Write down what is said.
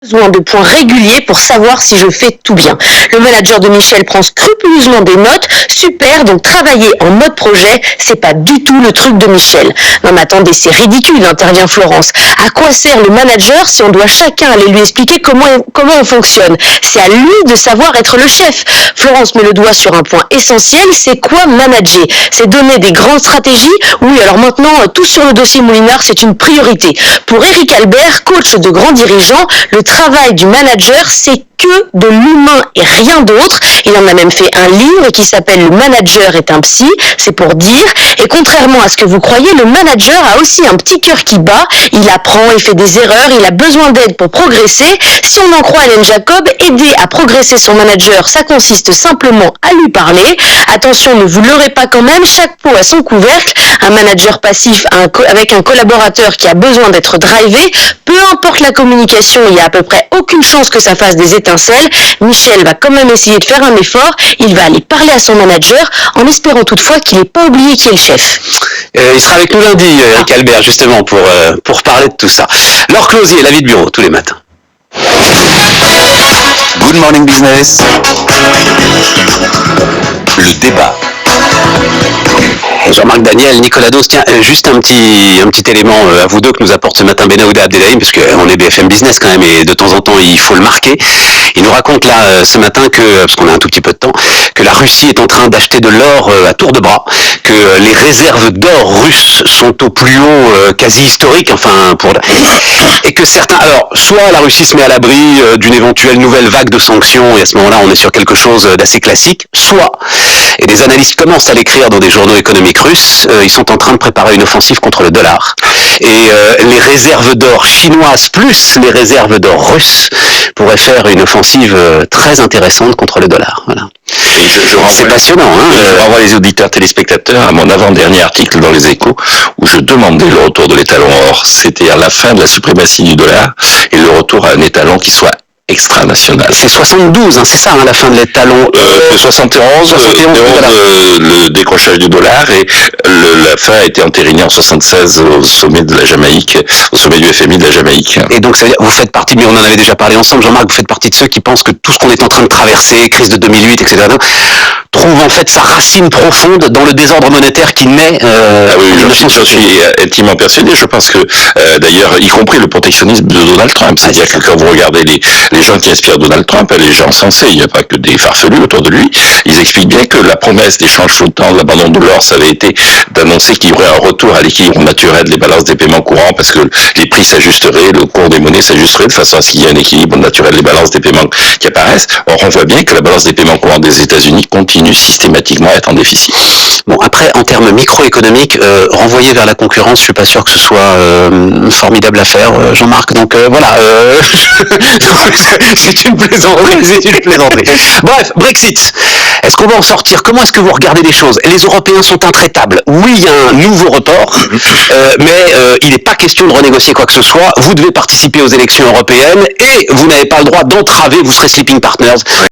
Besoin de points réguliers pour savoir si je fais tout bien. Le manager de Michel prend scrupuleusement des notes. Super, donc travailler en mode projet, c'est pas du tout le truc de Michel. Non mais attendez, c'est ridicule, intervient Florence. À quoi sert le manager si on doit chacun aller lui expliquer comment on fonctionne? C'est à lui de savoir être le chef. Florence met le doigt sur un point essentiel, c'est quoi manager? C'est donner des grandes stratégies? Oui, alors maintenant, tout sur le dossier Moulinard, c'est une priorité. Pour Eric Albert, coach de grands dirigeants, le travail du manager, c'est que de l'humain et rien d'autre. Il en a même fait un livre qui s'appelle Le manager est un psy, c'est pour dire. Et contrairement à ce que vous croyez, le manager a aussi un petit cœur qui bat. Il apprend, il fait des erreurs, il a besoin d'aide pour progresser. Si on en croit Hélène Jacob, aider à progresser son manager, ça consiste simplement à lui parler. Attention, ne vous leurrez pas quand même, chaque pot a son couvercle. Un manager passif avec un collaborateur qui a besoin d'être drivé, peu importe la communication, il y a à peu près aucune chance que ça fasse des étincelles. Michel va quand même essayer de faire un effort, il va aller parler à son manager en espérant toutefois qu'il n'ait pas oublié qui est le chef. Il sera avec nous lundi, Eric Albert, justement, pour parler de tout ça. Laure Closier, la vie de bureau, tous les matins. Good Morning Business. Le débat. Jean-Marc Daniel, Nicolas Dos, tiens, juste un petit élément à vous deux que nous apporte ce matin Benaouda Abdelhaim, parce qu'on est BFM Business quand même, et de temps en temps il faut le marquer. Il nous raconte là ce matin que, parce qu'on a un tout petit peu de temps, que la Russie est en train d'acheter de l'or à tour de bras, que les réserves d'or russes sont au plus haut quasi historique, et que certains, alors, soit la Russie se met à l'abri d'une éventuelle nouvelle vague de sanctions, et à ce moment-là on est sur quelque chose d'assez classique, soit, et des analystes commencent à l'écrire dans des journaux économiques russes, ils sont en train de préparer une offensive contre le dollar. Et les réserves d'or chinoises plus les réserves d'or russes pourraient faire une offensive très intéressante contre le dollar. Voilà. C'est passionnant. Je renvoie les auditeurs téléspectateurs à mon avant-dernier article dans les Échos où je demandais le retour de l'étalon or, c'est-à-dire la fin de la suprématie du dollar et le retour à un étalon qui soit extra-national. C'est 72, c'est ça, la fin de l'étalon. 71, le décrochage du dollar et la fin a été entérinée en 76 au sommet de la Jamaïque, au sommet du FMI de la Jamaïque. Et donc, ça veut dire, vous faites partie, mais on en avait déjà parlé ensemble, Jean-Marc, vous faites partie de ceux qui pensent que tout ce qu'on est en train de traverser, crise de 2008, etc., trouve en fait sa racine profonde dans le désordre monétaire qui naît. J'en suis intimement persuadé. Je pense que d'ailleurs, y compris le protectionnisme de Donald Trump, c'est-à-dire que quand vous regardez les gens qui inspirent Donald Trump, les gens sensés, il n'y a pas que des farfelus autour de lui, ils expliquent bien que la promesse d'échange flottant, de l'abandon de l'or, ça avait été d'annoncer qu'il y aurait un retour à l'équilibre naturel des balances des paiements courants parce que les prix s'ajusteraient, le cours des monnaies s'ajusterait de façon à ce qu'il y ait un équilibre naturel des balances des paiements qui apparaissent. Or, on voit bien que la balance des paiements courants des États-Unis continue systématiquement à être en déficit. Bon, après, en termes microéconomiques, renvoyer vers la concurrence, je suis pas sûr que ce soit une formidable affaire, Jean-Marc. Donc voilà, c'est une plaisanterie. Bref, Brexit. Est-ce qu'on va en sortir? Comment est-ce que vous regardez les choses? Les Européens sont intraitables. Oui, il y a un nouveau report, mais il n'est pas question de renégocier quoi que ce soit. Vous devez participer aux élections européennes et vous n'avez pas le droit d'entraver, vous serez sleeping partners.